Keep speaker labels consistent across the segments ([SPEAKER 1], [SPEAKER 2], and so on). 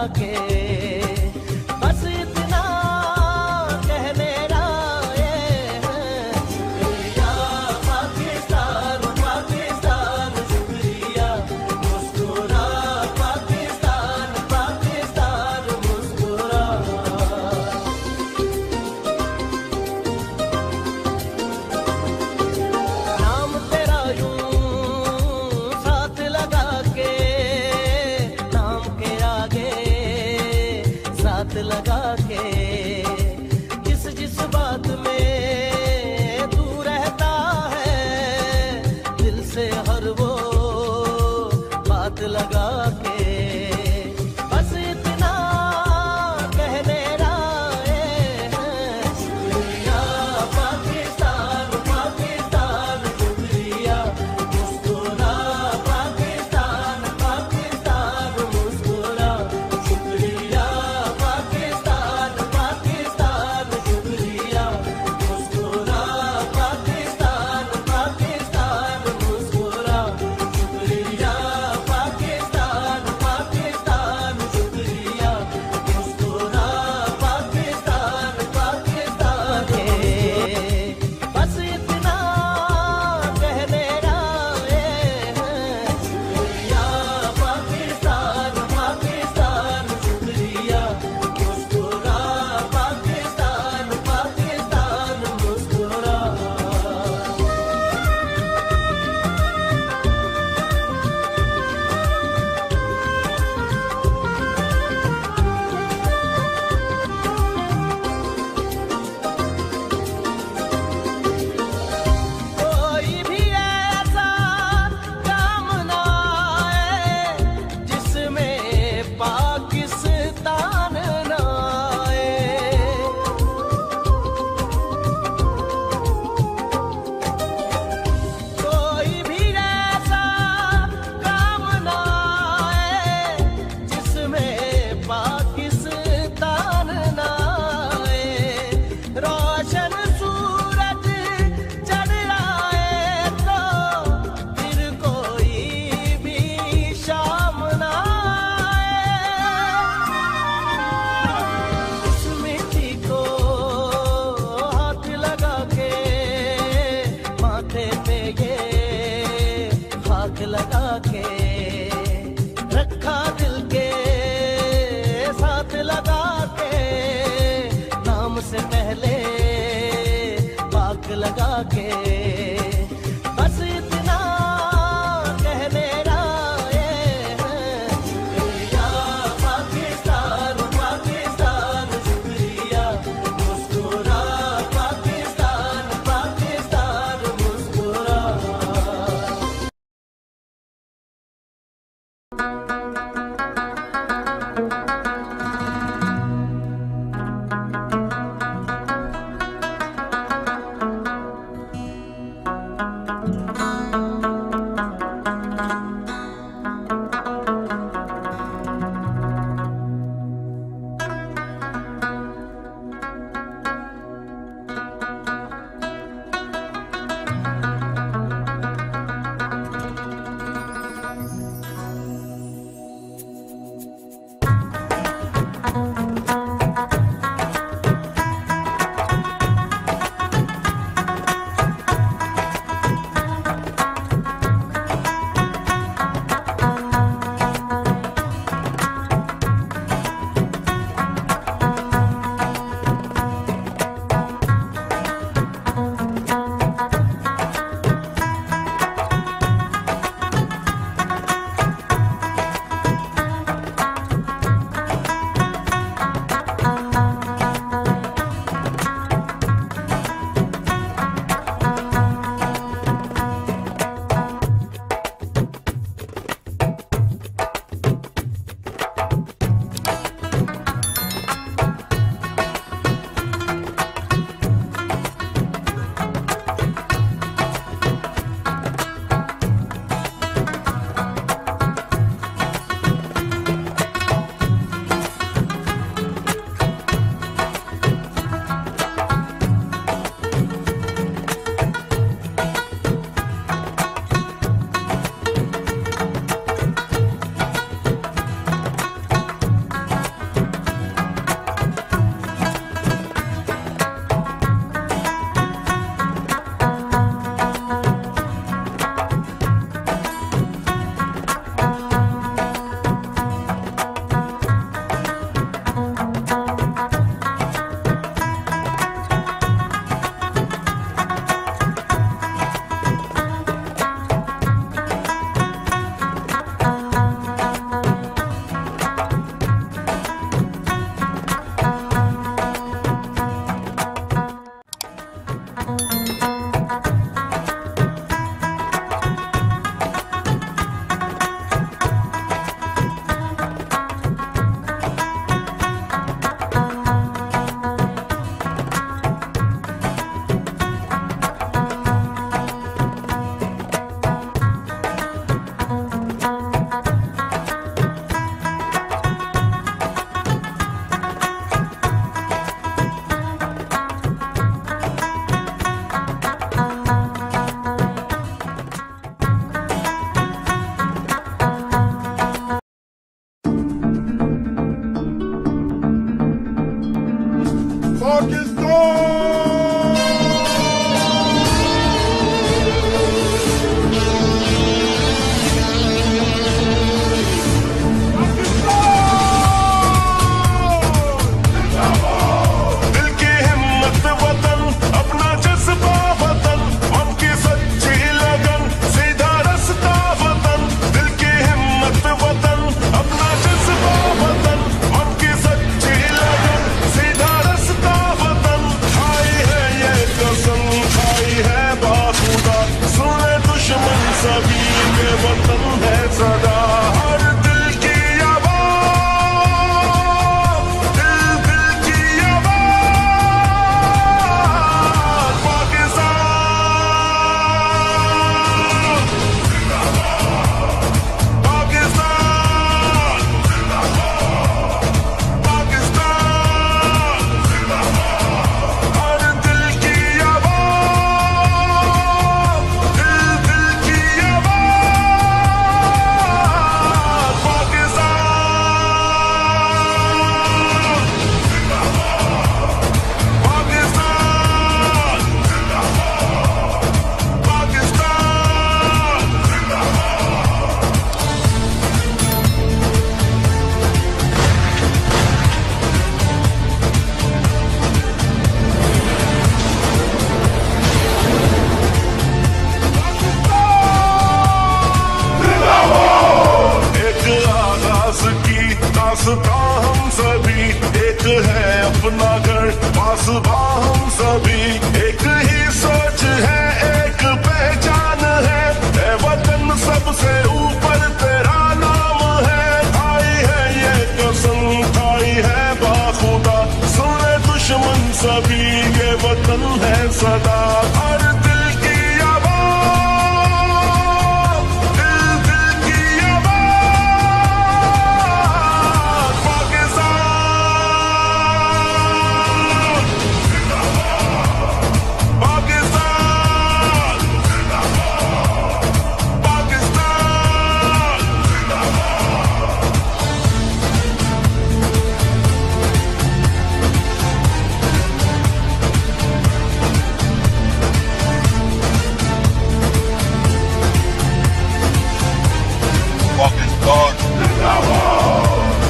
[SPEAKER 1] के बस इतना कहने आए हैं। शुक्रिया पाकिस्तान पाकिस्तान शुक्रिया मुस्कुरा पाकिस्तान पाकिस्तान मुस्कुरा। नाम तेरा यूं साथ लगा के नाम के आगे साथ लगा के जिस जिस बात में तू रहता है दिल से हर वो बात लगा के बस इतना कहने आए हैं। शुक्रिया पाकिस्तान पाकिस्तान शुक्रिया मुस्कुरा पाकिस्तान पाकिस्तान मुस्कुरा। शुक्रिया पाकिस्तान पाकिस्तान शुक्रिया मुस्कुरा पाकिस्तान पाकिस्तान मुस्कुरा। शुक्रिया पाकिस्तान पाकिस्तान शुक्रिया मुस्कुरा पाकिस्तान पाकिस्तान के बस इतना कहने आए हैं। शुक्रिया पाकिस्तान पाकिस्तान शुक्रिया मुस्कुरा पाकिस्तान पाकिस्तान मुस्कुरा। कोई भी ऐसा काम ना आए जिसमें पाकिस्तान ना आए। कोई भी ऐसा काम ना आए जिसमें पाकिस्तान ना आए। रोशन सूरज चढ़ आए तो फिर कोई भी शाम ना आए। उस मिट्टी को हाथ लगा के माथे पे ये हाथ लगा के रखा दिल के साथ लगा के नाम से पहले पाक लगा के बस इतना कहने आए हैं। शुक्रिया पाकिस्तान पाकिस्तान शुक्रिया मुस्कुरा पाकिस्तान पाकिस्तान मुस्कुरा।
[SPEAKER 2] वतन है सदा हर दिल की आवाज़, दिल दिल की आवाज़। पाकिस्तान पाकिस्तान पाकिस्तान, हर दिल की आवाज़, दिल दिल की आवाज़। पाकिस्तान पाकिस्तान एक आगाज की दास्तां हम सभी, एक है अपना घर पासबा हम सभी, एक ही सोच है एक पहचान है, ए वतन सबसे ऊपर तेरा नाम है। खाई है ये कसम खाई है बाखुदा, सुने दुश्मन सभी ये वतन है सदा हर दिल की आवाज़, दिल दिल की आवाज़। पाकिस्तान पाकिस्तान पाकिस्तान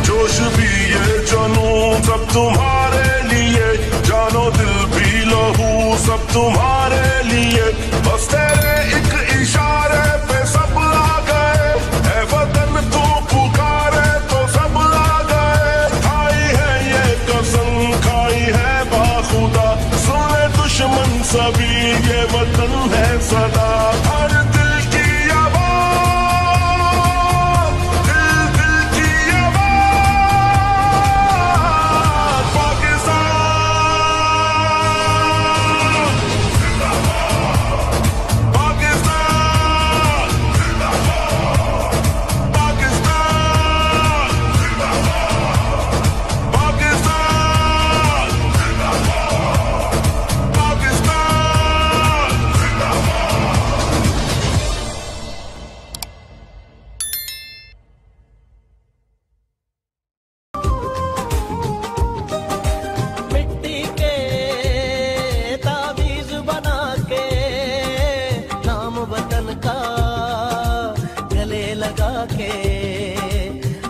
[SPEAKER 2] जोश भी ये जुनून सब तुम्हारे लिए, जानो दिल भी लहू सब तुम्हारे लिए, बस तेरे एक इशारे पे सब आ गए, ए वतन तू पुकारे तो सब आ गए। खाई है ये कसम खाई है बाखुदा, सुने दुश्मन सभी ये वतन है सदा हर दिल की आवाज़, दिल दिल की आवाज़। पाकिस्तान पाकिस्तान पाकिस्तान पाकिस्तान
[SPEAKER 1] मिट्टी के ताबीज बना के नाम वतन का गले लगा के,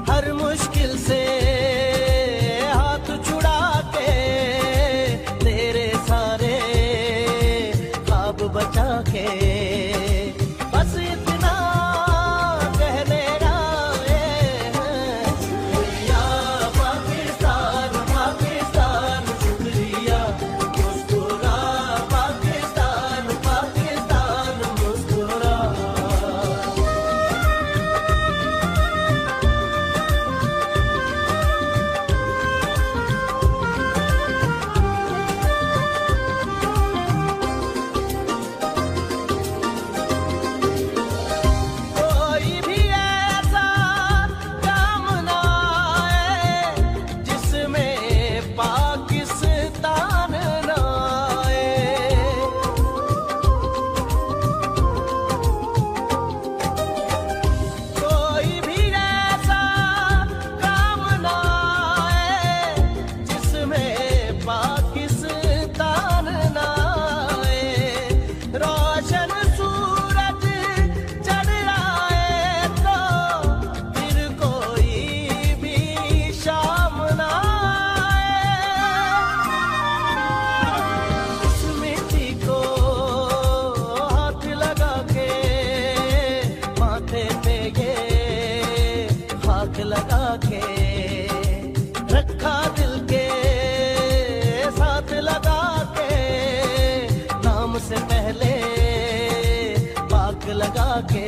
[SPEAKER 1] हर मुश्किल से हाथ छुड़ा के, तेरे सारे ख्वाब बचा के, बस इतना कहने आए हैं शुक्रिया पाकिस्तान पाकिस्तान शुक्रिया, मुस्कुरा पाकिस्तान पाकिस्तान मुस्कुरा। कोई भी ऐसा काम ना आए जिसमें पाकिस्तान ना आए, कोई भी ऐसा काम ना आए जिसमें पाकिस्तान ना आए, रोशन सूरज चढ़ आए तो फिर कोई भी शाम ना आए। इस मिट्टी को हाथ लगा के माथे पे ये खाक लगा के, रखा दिल के साथ लगा के, नाम से पहले पाक लगा के,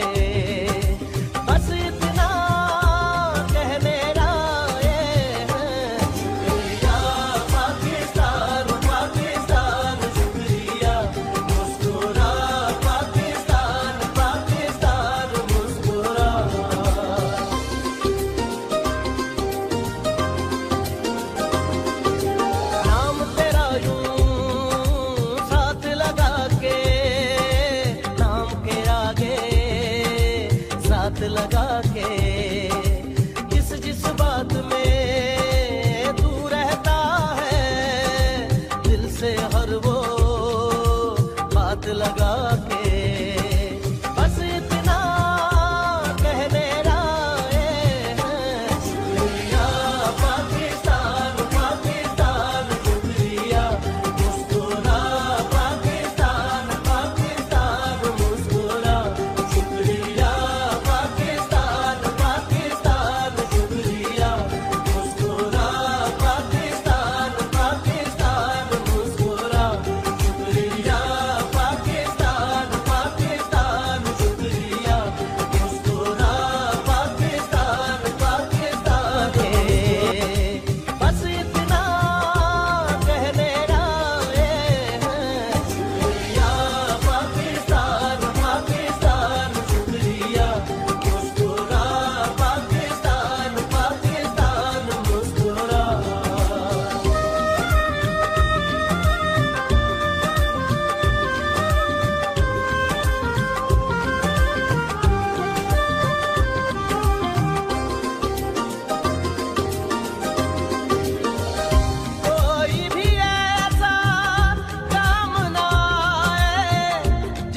[SPEAKER 1] लगा के जिस जिस बात में तू रहता है दिल से हर वो बात लगा के बस इतना कहने आए हैं शुक्रिया पाकिस्तान पाकिस्तान शुक्रिया मुस्कुरा पाकिस्तान पाकिस्तान मुस्कुरा शुक्रिया पाकिस्तान पाकिस्तान शुक्रिया मुस्कुरा पाकिस्तान पाकिस्तान मुस्कुरा शुक्रिया पाकिस्तान पाकिस्तान शुक्रिया मुस्कुरा पाकिस्तान पाकिस्तान बस इतना कहने आए हैं शुक्रिया पाकिस्तान पाकिस्तान शुक्रिया मुस्कुरा पाकिस्तान पाकिस्तान मुस्कुरा कोई भी ऐसा काम ना आए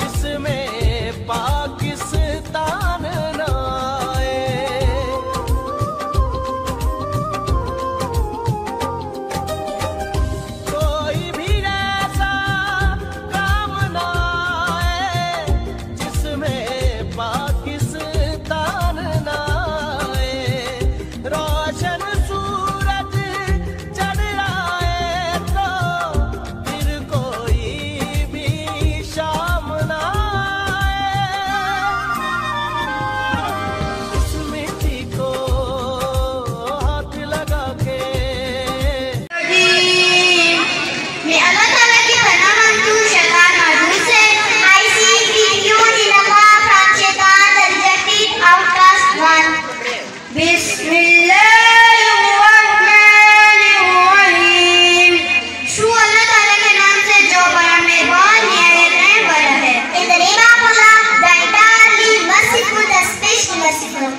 [SPEAKER 1] जिसमें पाकिस्तान ना आए कोई भी ऐसा काम ना आए जिसमें पाकिस्तान ना आए रोशन सूरज चढ़ आए तो फिर कोई भी शाम ना आए इस मिट्टी को हाथ लगा के
[SPEAKER 3] मैं अल्लाह ताला की पनाह मांगती हूँ शैतान माजूर से। I seek refuge in Allah from shaitan, the rejected outcast one. बिस्मिल्लाहिर्रहमानिर्रहीम। शुरू अल्लाह ताला के नाम से जो बड़ा मेहरबान निहायत रहम वाला है। In the name of Allah, the entirely merciful, the especially merciful.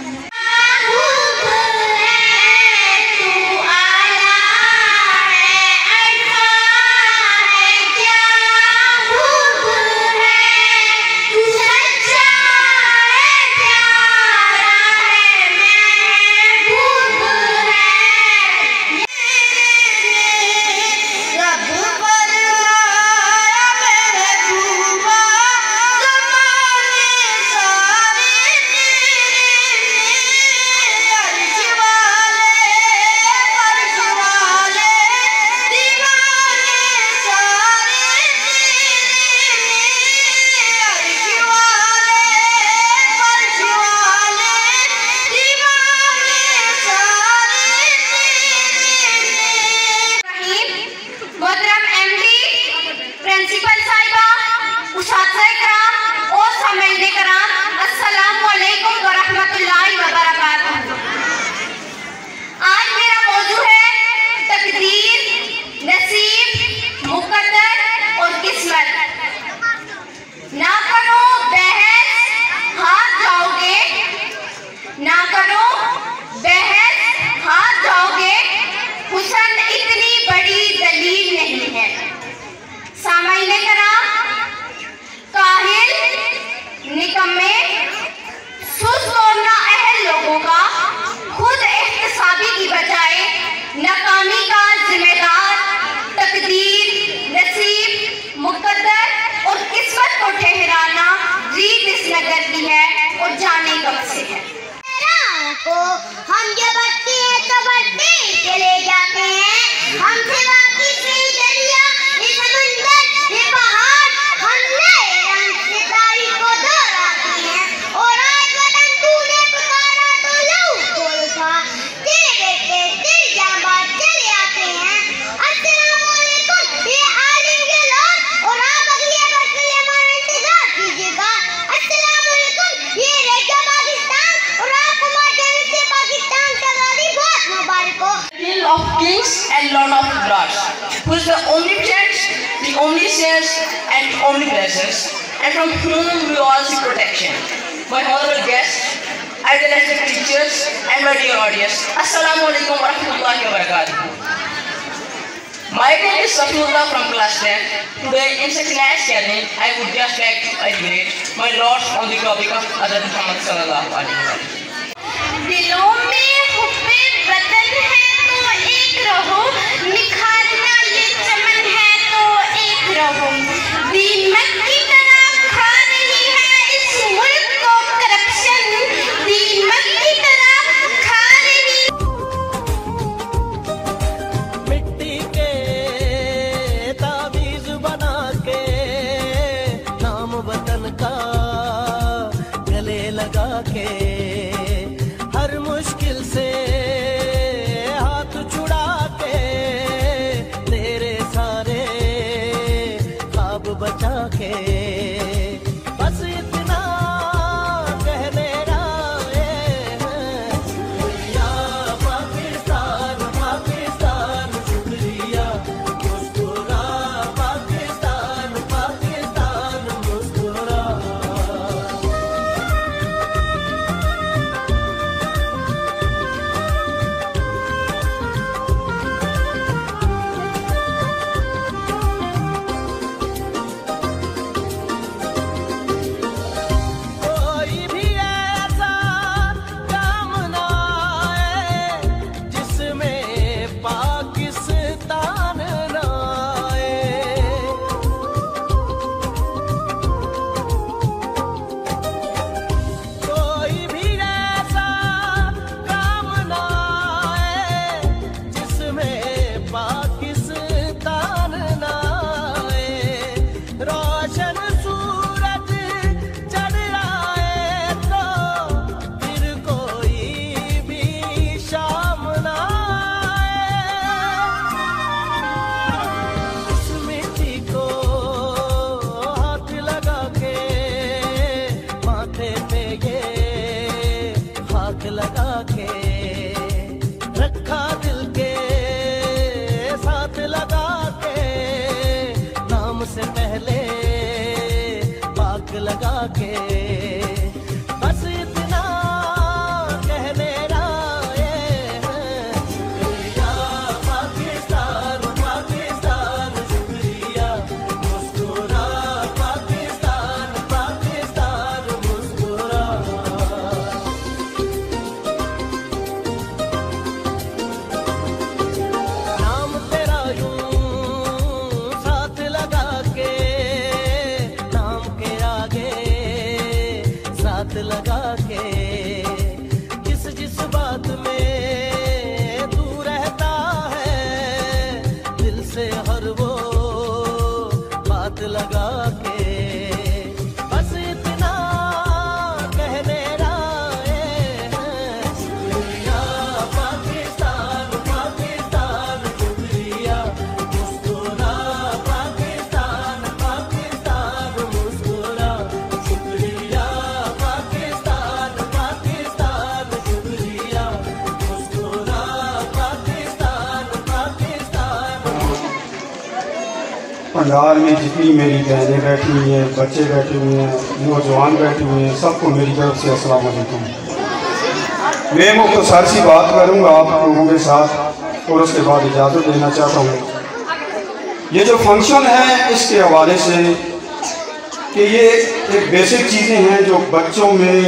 [SPEAKER 3] मोहतरम एमडी, प्रिंसिपल साहिबा, उस्ताद-ए-किराम और सामईन-ए-किराम, अस्सलामु अलैकुम व रहमतुल्लाहि व बरकातुहू। आज मेरा मौजू है तकदीर, नसीब, मुकद्दर और किस्मत। ना करो बहस, हार जाओगे। ना करो बहस, हार जाओगे। हुस्न इतनी बड़ी दलील नहीं है। सामईन-ए-किराम, काहिल, निकम्मे, सुस्त और नाअहल लोगों का खुद एहतसाबी की बजाय नाकामी का जिम्मेदार तकदीर, नसीब, मुकद्दर और किस्मत को ठहराना रीत इस नगर की है और जाने कब से है। को हम जब बढ़ते हैं तो बढ़ते चले जाते हैं। हमसे वाकिफ नहीं दरिया, ये समंदर, ये पहाड़, हमने रंग से तारीख को दोहराते हैं। और आज वतन तूने पुकारा तो लहू खोल उठा, तेरे बेटे तेरी जाबाज चले आते हैं। अस्सलाम वालेकुम ये आलिम के लोग, और आप अगली बार के लिए हमारा इंतजार कीजिएगा। अस्सलाम वालेकुम ये रेडियो पाकिस्तान, और आपको माध्यम से पाकिस्तान का वाली बहुत मुबारक हो।
[SPEAKER 4] King of kings and Lord of lords, who is the omnipotent, the omniscient, and omnipresent, and from whom we all seek protection. My honorable guests, I as well as the teachers and my dear audience. Assalamu alaikum wa rahmatullahi wa barakatuh. My name is Safiullah from class 10. Today in such a nice gathering, I would just like to elaborate my thoughts on the topic of Hazrat Muhammad sallallahu alaihi wasallam.
[SPEAKER 3] दिलों में हुब्बे वतन है तो एक रहो, निखारना ये चमन है तो एक रहो। दीमक की तरह खा रही है इस मुल्क को करप्शन, दीमक की तरह खा रही।
[SPEAKER 1] मिट्टी के ताबीज बना के नाम वतन का गले लगा के हर मुश्किल से हाथ छुड़ा के तेरे सारे ख्वाब बचा के बस इतना कहने आए हैं। शुक्रिया पाकिस्तान पाकिस्तान शुक्रिया, मुस्कुरा पाकिस्तान पाकिस्तान मुस्कुरा। कोई भी ऐसा काम ना आए जिसमें पाकिस्तान ना आए। कोई भी ऐसा काम ना आए जिसमें पाकिस्तान ना आए। रोशन सूरज चढ़ आए तो फिर कोई भी शाम ना आए। इस मिट्टी को हाथ लगा के माथे पे ये खाक लगा के रखा दिल के साथ लगा के नाम से पहले पाक लगा के बस इतना कहने आए हैं। शुक्रिया पाकिस्तान पाकिस्तान शुक्रिया, मुस्कुरा पाकिस्तान पाकिस्तान मुस्कुरा। नाम तेरा यूं साथ लगा के नाम के आगे साथ लगा के जिस जिस बात में तू रहता है दिल से हर वो बात लगा के बस इतना कहने आए हैं। शुक्रिया पाकिस्तान पाकिस्तान शुक्रिया, मुस्कुरा पाकिस्तान पाकिस्तान मुस्कुरा। शुक्रिया पाकिस्तान पाकिस्तान शुक्रिया, मुस्कुरा पाकिस्तान पाकिस्तान।
[SPEAKER 5] पंडाल में जितनी मेरी बहनें बैठी हुई हैं, बच्चे बैठे हुए हैं, नौजवान बैठे हुए हैं, सबको मेरी तरफ से अस्सलाम वालेकुम। मैं मुख्तसर सी बात करूँगा आप लोगों के साथ और उसके बाद इजाज़त देना चाहता हूँ। ये जो फंक्शन है इसके हवाले से कि ये एक बेसिक चीज़ें हैं जो बच्चों में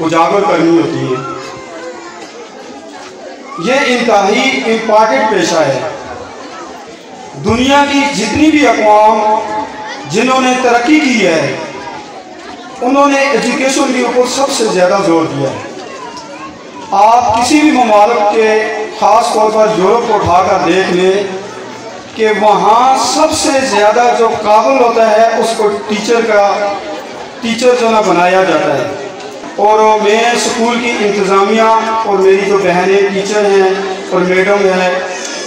[SPEAKER 5] उजागर करनी होती हैं। ये इंतहाई इम्पॉर्टेंट पेशा है। दुनिया की जितनी भी अक़वाम जिन्होंने तरक्की की है उन्होंने एजुकेशन के ऊपर सबसे ज़्यादा जोर दिया है। आप किसी भी ममालिक के ख़ास तौर पर यूरोप को उठाकर देख लें कि वहाँ सबसे ज़्यादा जो काबिल होता है उसको टीचर जो ना बनाया जाता है। और मैं स्कूल की इंतज़ामिया और मेरी जो बहनें टीचर हैं और मैडम हैं,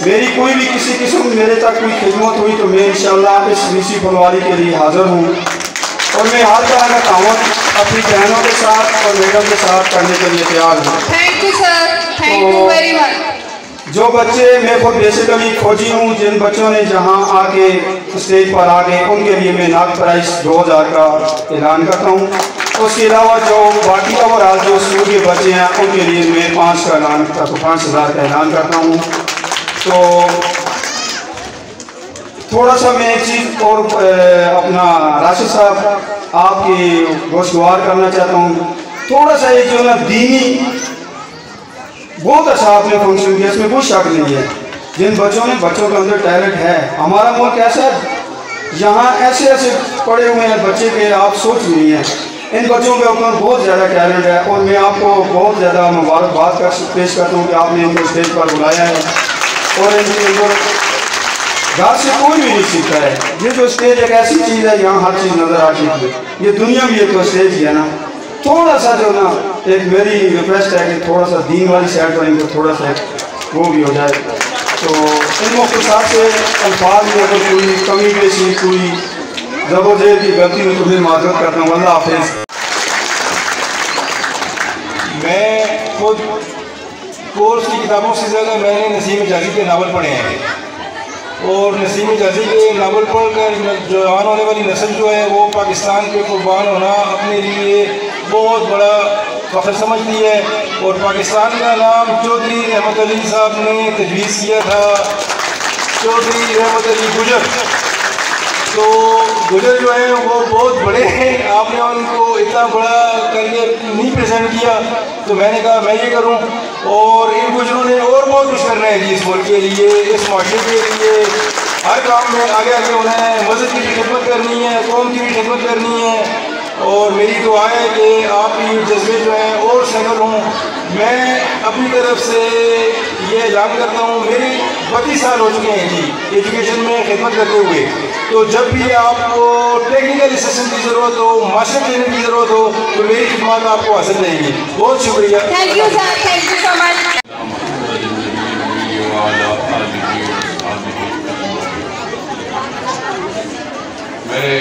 [SPEAKER 5] मेरी कोई भी किसी किस्म मेरे तक कोई खिदमत हुई तो मैं इंशाअल्लाह इस ऋषि फलवारी के लिए हाज़िर हूँ और मैं हर तरह का ताउन अपनी बहनों के साथ और मैडम के साथ करने के लिए तैयार हूँ।
[SPEAKER 6] Thank you sir, thank you very much.
[SPEAKER 5] जो बच्चे मैं खुद बेसिकली खोजी हूँ, जिन बच्चों ने जहाँ आके स्टेज पर आ गए उनके लिए मैं नाग प्राइज़ 2000 का ऐलान करता हूँ। उसके अलावा जो बाकी ओवरऑल जो स्कूल के बच्चे हैं उनके लिए मैं 5,000 का ऐलान करता हूँ। तो थोड़ा सा मैं एक चीज़ और अपना राशिद साहब आपकी गोशगवार करना चाहता हूँ। थोड़ा सा एक जो ना दीनी बहुत अच्छा आपने फंक्शन किया, इसमें कोई शक नहीं है। जिन बच्चों के अंदर टैलेंट है, हमारा मुल्क ऐसा है यहाँ ऐसे ऐसे पड़े हुए हैं बच्चे के आप सोच भी नहीं है। इन बच्चों के ऊपर बहुत ज़्यादा टैलेंट है और मैं आपको बहुत ज़्यादा मुबारकबाद पेश करता हूँ कि आपने इनको स्टेज पर बुलाया है। और इनके अंदर घर से कोई भी नहीं सीखता है। ये जो स्टेज एक ऐसी चीज़ है, यहाँ हर चीज़ नज़र आती है। ये दुनिया भी एक तो स्टेज है ना, थोड़ा सा जो ना एक मेरी रिक्वेस्ट है कि थोड़ा सा दीन वाली साइड पर इनको थोड़ा सा वो भी हो जाए। तो इन मुख्तसार से अल्फाज में अगर कोई कमी पेशी कोई ज़बरदस्त की गलती में तुम्हें माजरत करता हूँ। अल्लाह हाफिज़।
[SPEAKER 7] मैं खुद कोर्स की किताबों से ज़्यादा मैंने नसीम जाजी के नावल पढ़े हैं और नसीम जाजी के नावल पढ़कर जो आने होने वाली नस्ल जो है वो पाकिस्तान के कुर्बान होना अपने लिए बहुत बड़ा फ़ख्र समझती है। और पाकिस्तान का नाम चौधरी रहमत अली साहब ने तजवीज़ किया था, चौधरी रहमत अली गुजर। तो गुजर जो है वो बहुत बड़े हैं, आपने उनको इतना बड़ा करके नहीं प्रेजेंट किया, तो मैंने कहा मैं ये करूं। और इन गुजरों ने और बहुत कुछ करना है जी, इस मुल्क के लिए, इस माशरे के लिए, हर काम में आगे आगे होना है, मस्जिद की भी खिदमत करनी है, कौम की भी खिदमत करनी है। और मेरी दुआ है कि आपकी जज्बे जो हैं और सफल हों। मैं अपनी तरफ से ये ऐलान करता हूँ, मेरे 32 साल हो चुके हैं जी एजुकेशन में खिदमत करते हुए। तो जब भी आपको टेक्निकल असिस्टेंट की ज़रूरत हो, मास्टर ट्रेनर की ज़रूरत हो, तो मेरी खिदमत आपको हासिल रहेगी। बहुत शुक्रिया।
[SPEAKER 6] Thank you sir, thank you so much.
[SPEAKER 8] मेरे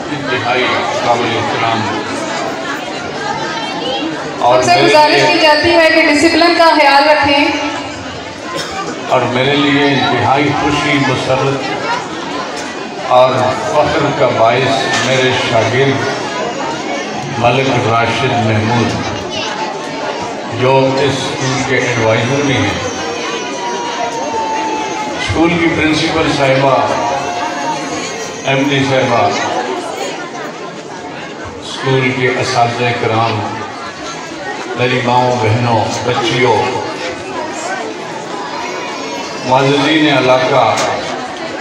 [SPEAKER 8] इंतहाई काबिल एहतराम और
[SPEAKER 6] आपसे गुजारिश की जाती है कि डिसिप्लिन का ख्याल रखें।
[SPEAKER 8] और मेरे लिए इंतहाई खुशी, मसरत और फख्र का बायस मेरे शागिर्द मलिक राशिद महमूद जो इस स्कूल के एडवाइज़र भी हैं, स्कूल की प्रिंसिपल साहिबा, एमडी साहिबा, स्कूल के असातिज़े कराम, मेरी माओं बहनों बच्चियों, मुअज़्ज़िज़ीन इलाका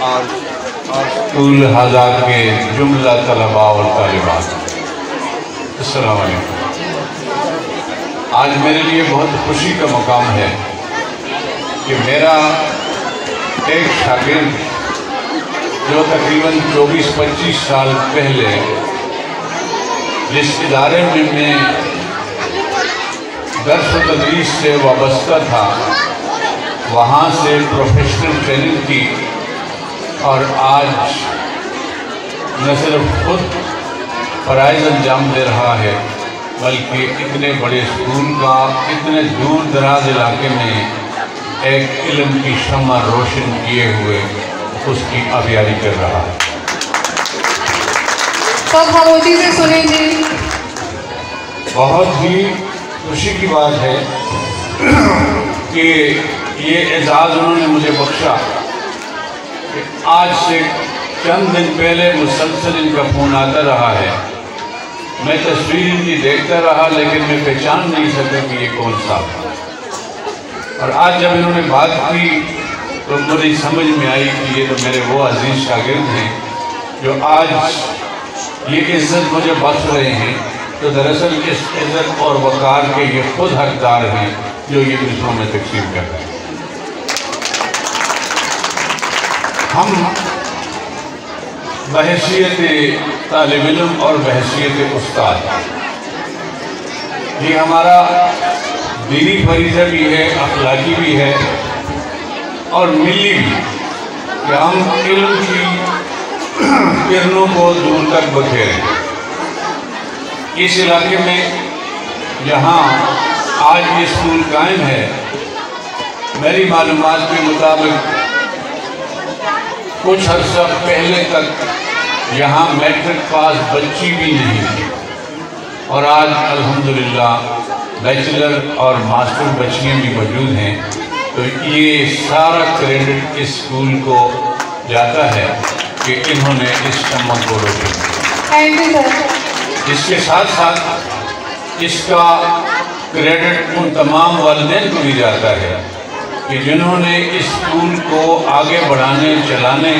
[SPEAKER 8] और स्कूल हज़ार के जुमला तलबा और तालिबात, अस्सलाम वालेकुम। आज मेरे लिए बहुत खुशी का मकाम है कि मेरा एक शागिर्द जो तकरीबन 24-25 साल पहले जिस इदारे में मैं दर्स व तदरीस से वाबस्ता था, वहाँ से प्रोफेशनल ट्रेनिंग की और आज न सिर्फ खुद फ़राइज़ अंजाम दे रहा है, बल्कि इतने बड़े स्कूल का इतने दूर दराज इलाके में एक इल्म की शम्मा रोशन किए हुए उसकी आबियारी कर रहा है।
[SPEAKER 6] सब खामोशी से सुनेंगे।
[SPEAKER 8] बहुत ही खुशी की बात है कि ये एजाज़ उन्होंने मुझे बख्शा कि आज से चंद दिन पहले मुसलसल इनका फ़ोन आता रहा है। मैं तस्वीर इनकी देखता रहा लेकिन मैं पहचान नहीं सका कि ये कौन सा था। और आज जब इन्होंने बात की तो मुझे समझ में आई कि ये तो मेरे वो अजीज़ शागिर्द हैं जो आज ये इज़्ज़त मुझे बख्श रहे हैं। तो दरअसल इस इज़्ज़त और वक़ार के ये खुद हकदार हैं जो ये दूसरों में तकसीम कर रहे हैं। हम बहैसियत तालिब इल्म और बहैसियत उस्ताद, ये हमारा दीनी फरीज़ा भी है, अखलाकी भी है और मिली भी कि हम इल्म की किरणों को दूर तक बखेरें। इस इलाके में जहाँ आज ये स्कूल कायम है, मेरी मालूमात के मुताबिक कुछ अर्सा पहले तक यहाँ मैट्रिक पास बच्ची भी नहीं थी और आज अल्हम्दुलिल्लाह बैचलर और मास्टर बच्चियाँ भी मौजूद हैं। तो ये सारा क्रेडिट इस स्कूल को जाता है कि इन्होंने इस चमक को रोके।
[SPEAKER 6] Thank you sir.
[SPEAKER 8] इसके साथ साथ इसका क्रेडिट उन तमाम वालिदैन को भी जाता है कि जिन्होंने इस स्कूल को आगे बढ़ाने, चलाने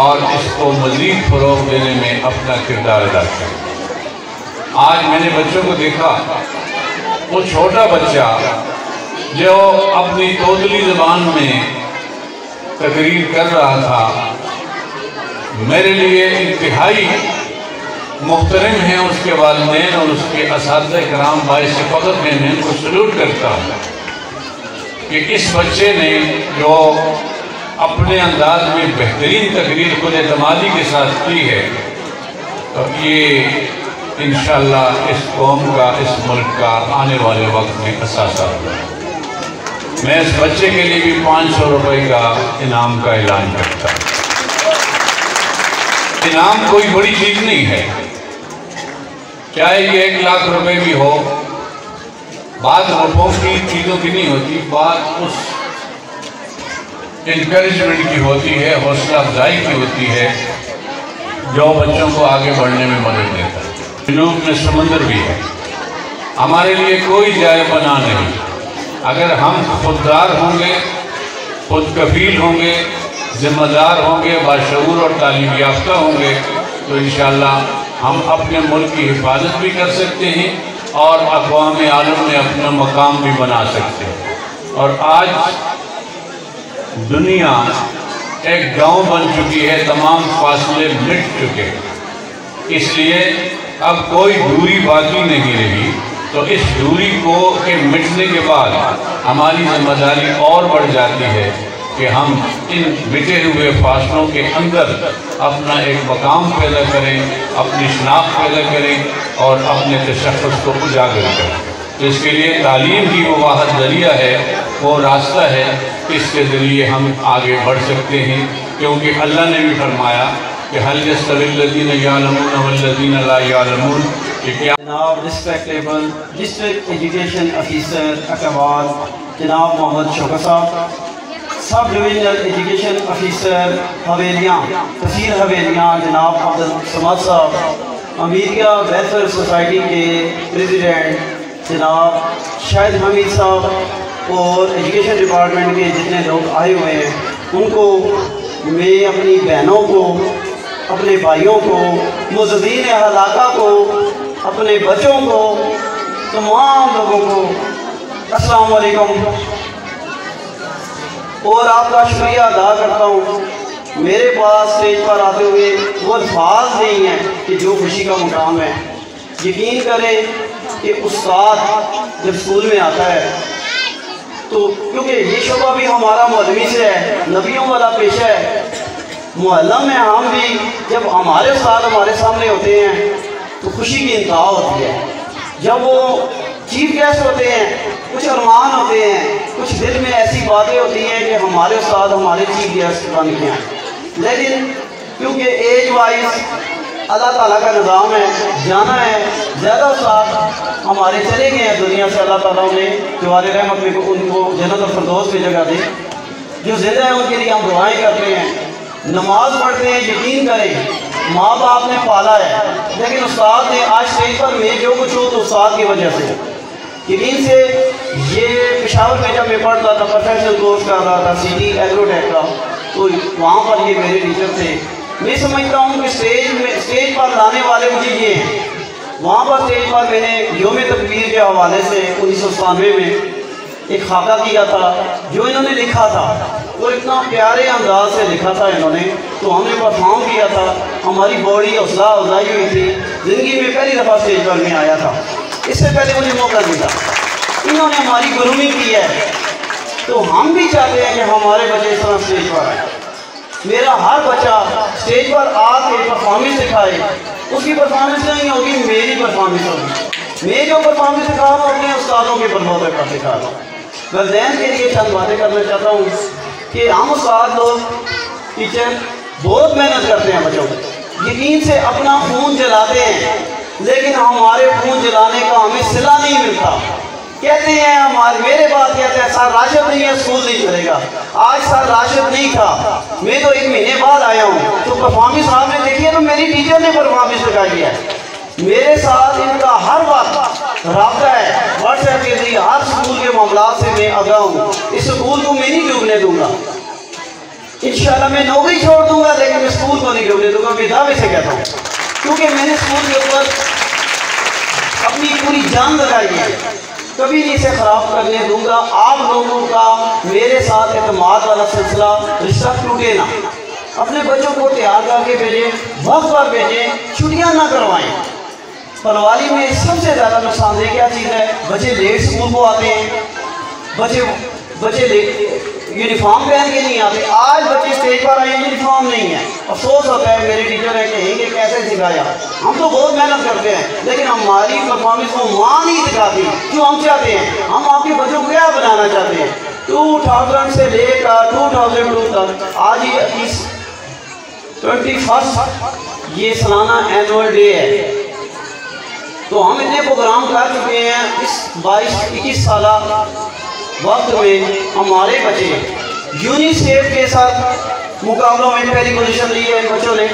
[SPEAKER 8] और इसको मज़ीद फ़रोग़ देने में अपना किरदार अदा किया। आज मैंने बच्चों को देखा, वो छोटा बच्चा जो अपनी तोदली ज़बान में तकरीर कर रहा था, मेरे लिए इंतहाई मुहतरम हैं उसके वालिदैन और उसके असातिज़े कराम। बाइस फ़ख्र में मैं उनको सल्यूट करता हूँ कि इस बच्चे ने जो अपने अंदाज में बेहतरीन तकरीर खुद एतमादी के साथ की है, तो ये इंशाअल्लाह इस कौम का, इस मुल्क का आने वाले वक्त में असासा होगा। मैं इस बच्चे के लिए भी 500 रुपये का इनाम का ऐलान करता हूँ। इनाम कोई बड़ी चीज़ नहीं है, चाहे ये 1 लाख रुपए भी हो। बात रुपयों की, चीज़ों की नहीं होती, बात उस इनकरेजमेंट की होती है, हौसला अफजाई की होती है जो बच्चों को आगे बढ़ने में मदद देता है। जनूब में समंदर भी है, हमारे लिए कोई जाए बना नहीं। अगर हम खुददार होंगे, खुद कफील होंगे, जिम्मेदार होंगे, बाशऊर और तालीम याफ्ता होंगे, तो इंशाअल्लाह हम अपने मुल्क की हिफाजत भी कर सकते हैं और अक़वाम आलम में अपना मकाम भी बना सकते हैं। और आज दुनिया एक गांव बन चुकी है, तमाम फासले मिट चुके हैं, इसलिए अब कोई दूरी बाकी नहीं रही। तो इस दूरी को के मिटने के बाद हमारी जिम्मेदारी और बढ़ जाती है कि हम इन मिटे हुए फासलों के अंदर अपना एक मकाम पैदा करें, अपनी शनाख्त पैदा करें और अपने तशख़्ख़ुस को उजागर करें। तो इसके लिए तालीम ही वो वाहिद ज़रिया है, वो रास्ता है, इसके ज़रिए हम आगे बढ़ सकते हैं। क्योंकि अल्लाह ने भी फरमाया कि हल यस्तविल्लज़ीना यअलमून वल्लज़ीना ला यअलमून।
[SPEAKER 1] जनाब respectable district education officer Iqbal जनाब मोहम्मद शौकत साहब, सब डिविजनल एजुकेशन ऑफिसर हवेलियाँ, तहसील हवेलियाँ जनाब अब्दुल समद साहब, अमीरिया वेलफेयर सोसाइटी के प्रेसिडेंट जनाब शाहिद हमीद साहब और एजुकेशन डिपार्टमेंट के जितने लोग आए हुए हैं, उनको मैं अपनी बहनों को, अपने भाइयों को, मुज़्ज़िज़ीन इलाका को, अपने बच्चों को, तमाम लोगों को अस्सलाम वालेकुम और आपका शुक्रिया अदा करता हूँ। मेरे पास स्टेज पर आते हुए वो अल्फाज नहीं हैं कि जो खुशी का मुकाम है। यकीन करें कि उस्ताद जब स्कूल में आता है तो क्योंकि ये शोबा भी हमारा मुअल्लिमी से है, नबियों वाला पेशा है। मुअल्लिम में हम भी जब हमारे उस्ताद हमारे सामने होते हैं तो खुशी की इंतहा होती है। जब वो चीफ गेस्ट होते हैं, कुछ अरमान होते हैं, कुछ दिल में ऐसी बातें होती हैं कि हमारे उस्ताद हमारे चीफ गेस्ट बन के आए, लेकिन क्योंकि एज वाइज अल्लाह ताला का निज़ाम है, जाना है, ज़्यादा उस्ताद हमारे चले गए हैं दुनिया से। अल्लाह ताला उन्हें जवारे रहमत में उनको जन्नत और फिरदौस में जगह दे। जो ज़िंदा है उनके लिए हम दुआएँ करते हैं, नमाज पढ़ते हैं। यकीन करें माँ बाप ने पाला है, लेकिन उस्ताद ने आज स्टेज पर मैं जो कुछ हो तो उस्ताद की वजह से। यकीन से ये पेशावर में जब मैं पढ़ता था, प्रोफेशनल कोर्स कर रहा था सिटी एग्रोटेक का, तो वहाँ पर ये मेरे टीचर थे। मैं समझता हूँ कि स्टेज पर लाने वाले मुझे ये हैं। वहाँ पर स्टेज पर मैंने योम तकबीर के हवाले से 1997 में एक खाका किया था जो इन्होंने लिखा था, और इतना प्यारे अंदाज से लिखा था इन्होंने, तो हमने परफॉर्म किया था। हमारी बॉडी हौसला अफजाई हुई थी। ज़िंदगी में पहली दफ़ा स्टेज पर मैं आया था, इससे पहले मुझे मौका मिला। इन्होंने हमारी ग्रूमिंग की है, तो हम भी चाहते हैं कि हमारे बच्चे इस तरह स्टेज पर आए। मेरा हर बच्चा स्टेज पर आके परफॉर्मेंस दिखाए, उसकी परफॉर्मेंस नहीं होगी, मेरी परफॉर्मेंस होगी। मैं जो परफॉर्मेंस दिखा रहा हूँ अपने उस्तादों के बलबूते पर दिखा रहा हूँ। वालिदैन के लिए चंद बातें करना चाहता हूँ कि हम उस्ताद लोग, टीचर बहुत मेहनत करते हैं बच्चों को, यकीन से अपना खून जलाते हैं, लेकिन हमारे खून जलाने का हमें सिला नहीं मिलता। कहते हैं हमारे मेरे बात कहते हैं सर राशिद नहीं है, स्कूल नहीं चलेगा। आज सर राशिद नहीं था, मैं तो 1 महीने बाद आया हूँ। तो परफॉर्मेंस आपने देखी है, तो मेरी टीचर ने परफॉर्मेंस लगाई है। मेरे साथ इनका हर वक्त रब्ता है, व्हाट्सएप के जरिए हर स्कूल के मामला से मैं आगाह हूँ। इस स्कूल को मैं नहीं डूबने दूंगा। इंशाल्लाह मैं नौकरी छोड़ दूंगा, लेकिन मैं स्कूल को नहीं डूबने दूंगा। मैं दावे से कहता हूँ, क्योंकि मैंने स्कूल के ऊपर अपनी पूरी जान लगाई है, कभी नहीं इसे खराब करने दूंगा। आप लोगों का मेरे साथ एतमाद वाला सिलसिला रिश्ता टूटे ना। अपने बच्चों को तैयार करके भेजें, वक्त पर भेजें, छुट्टियां ना करवाएं। पलवाली में सबसे ज़्यादा नुकसानदेह क्या चीज़ है? बच्चे लेट स्कूल को आते हैं, बच्चे यूनिफॉर्म पहन के नहीं आते। आज बच्चे स्टेज पर आए, यूनिफॉर्म नहीं है। अफसोस होता है, मेरे टीचर है कहेंगे कैसे सिखाया। हम तो बहुत मेहनत करते हैं, लेकिन हमारी परफॉर्मेंस को वहाँ नहीं दिखाती जो हम चाहते हैं। हम आपके बच्चों को क्या बनाना चाहते हैं? 2000 से लेकर 2002 तक आज ये 21 ये सालाना एनुअल डे है। तो हम इतने प्रोग्राम कर चुके हैं। इस 22-21 साल वक्त में हमारे बच्चे यूनिसेफ के साथ मुकाबलों में पहली पोजीशन ली है बच्चों ने।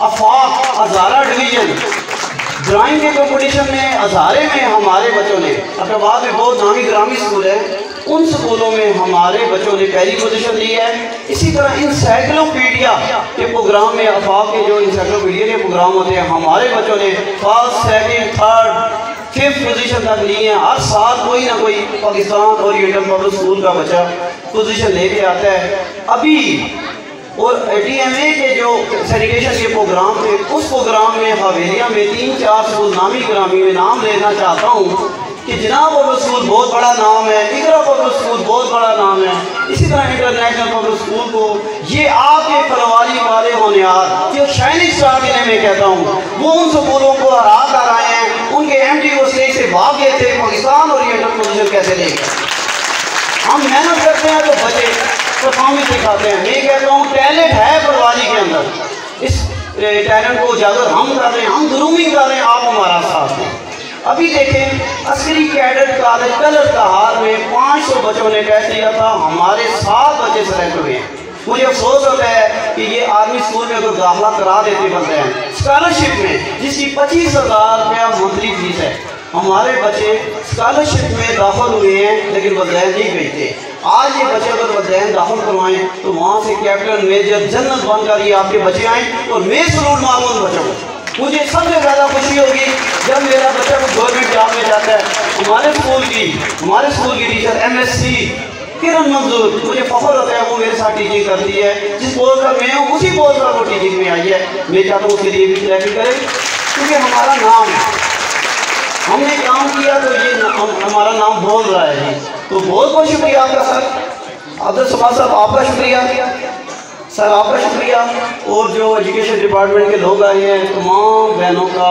[SPEAKER 1] आफाक हज़ारा डिवीज़न ड्राइंग के कंपटीशन में हज़ारे में हमारे बच्चों ने, अहमदाबाद में बहुत नामी ग्रामी स्कूल है, उन स्कूलों में हमारे बच्चों ने पहली पोजीशन ली है। इसी तरह इंसाइक्लोपीडिया के प्रोग्राम में आफाक के जो इंसाइक्लोपीडिया के प्रोग्राम होते हैं, हमारे बच्चों ने 1st, 2nd, 3rd, 5th position तक ली है। हर साल कोई ना कोई पाकिस्तान ओरिएंटल पब्लिक स्कूल का बच्चा पोजीशन लेके आता है। अभी और DMA के जो सैनिटेशन के प्रोग्राम थे, उस प्रोग्राम में हवेलिया में 3-4 स्कूल नामी ग्रामी में नाम लेना चाहता हूँ कि जनाब पब्लिक स्कूल बहुत बड़ा नाम है, इकरा पब्लिक स्कूल बहुत बड़ा नाम है। इसी तरह इंटरनेशनल पब्लिक स्कूल को ये आपके पलवाली वाले होनियार जो शाइनिंग स्टार के लिए मैं कहता हूँ, वो उन स्कूलों को हरा कर आए हैं। उनके MD को स्टेज से भाग गए थे, पाकिस्तान और इंटर पोजिशन कैसे लेंगे। हम मेहनत करते हैं तो बच्चे परफॉर्मेंस दिखाते हैं। मैं कहता हूँ टैलेंट है पलवाली के अंदर, इस टैलेंट को उजागर हम कर रहे हैं, हम ग्रूमिंग कर रहे हैं, आप हमारा साथ हैं। अभी देखें अस्करी कैडेट कॉलेज कलर कहार में 500 बच्चों ने टेस्ट दिया था, हमारे 7 बच्चे सेलेक्ट हुए हैं। मुझे अफसोस होता है कि ये आर्मी स्कूल में अगर दाखिला करा देते बनते हैं स्कॉलरशिप में, जिसकी 25,000 रुपया मंथली फीस है, हमारे बच्चे स्कॉलरशिप में दाखिल हुए हैं, लेकिन वलदैन नहीं भेजते। आज ये बच्चे अगर वलदैन दाखिल करवाएं तो वहाँ से कैप्टन मेजर जनरल बनकर ये आपके बच्चे आएँ और मैं सलूट मांगू उन बच्चों को। मुझे सबसे ज़्यादा खुशी होगी जब मेरा बच्चा गवर्नमेंट जॉब में जाता है। हमारे स्कूल की टीचर MSc किरण मंजूर, मुझे फख्र होता है, वो मेरे साथ टीचिंग करती है। जिस पोस्ट पर मैं हूँ उसी पोस्ट पर वो टीचिंग में आई है। मैं चाहता हूँ उसके लिए भी तैयारी करें, क्योंकि हमारा नाम हमने काम किया तो ये हमारा नाम बोल रहा है। तो बहुत बहुत शुक्रिया आपका सर अब्दुल समाद साहब, आपका शुक्रिया सर, आपका शुक्रिया। और जो एजुकेशन डिपार्टमेंट के लोग आए हैं, तमाम बहनों का,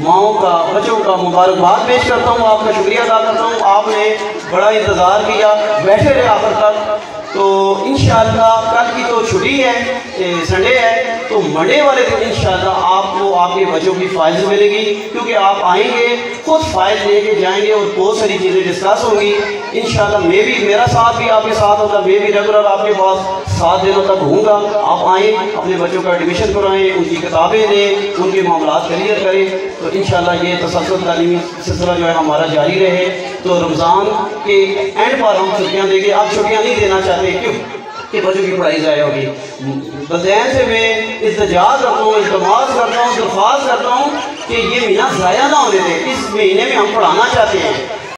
[SPEAKER 1] माओं का, बच्चों का मुबारकबाद पेश करता हूँ, आपका शुक्रिया अदा करता हूँ। आपने बड़ा इंतज़ार किया, बैठे रहे आखिर तक। तो इंशाअल्लाह कल की तो छुट्टी है, संडे है, तो मंडे वाले दिन इंशाअल्लाह आपको आपके बच्चों की फाइल्स मिलेगी, क्योंकि आप आएंगे खुद फाइल लेके जाएंगे और बहुत सारी चीज़ें डिस्कस होंगी इंशाअल्लाह। मेरा साथ भी आपके साथ होगा, मैं भी रेगुलर आपके पास 7 दिनों तक होऊंगा। आप आएँ, अपने बच्चों का एडमिशन कराएँ, उनकी किताबें लें, उनके मामला क्लियर करें। तो इंशाअल्लाह ये तसल्सल तालीमी सिलसिला जो है हमारा जारी रहे। तो रमज़ान के एंड पर हम छुट्टियाँ देंगे। अब छुट्टियाँ नहीं देना चाहते, क्यों कि बच्चों की पढ़ाई ज़ाया होगी। वलदैन से मैं इल्तिजात करता हूँ, इल्तमास करता हूँ, दरख्वास्त करता हूँ कि ये महीना ज़ाया ना होने दें। इस महीने में हम पढ़ाना चाहते हैं।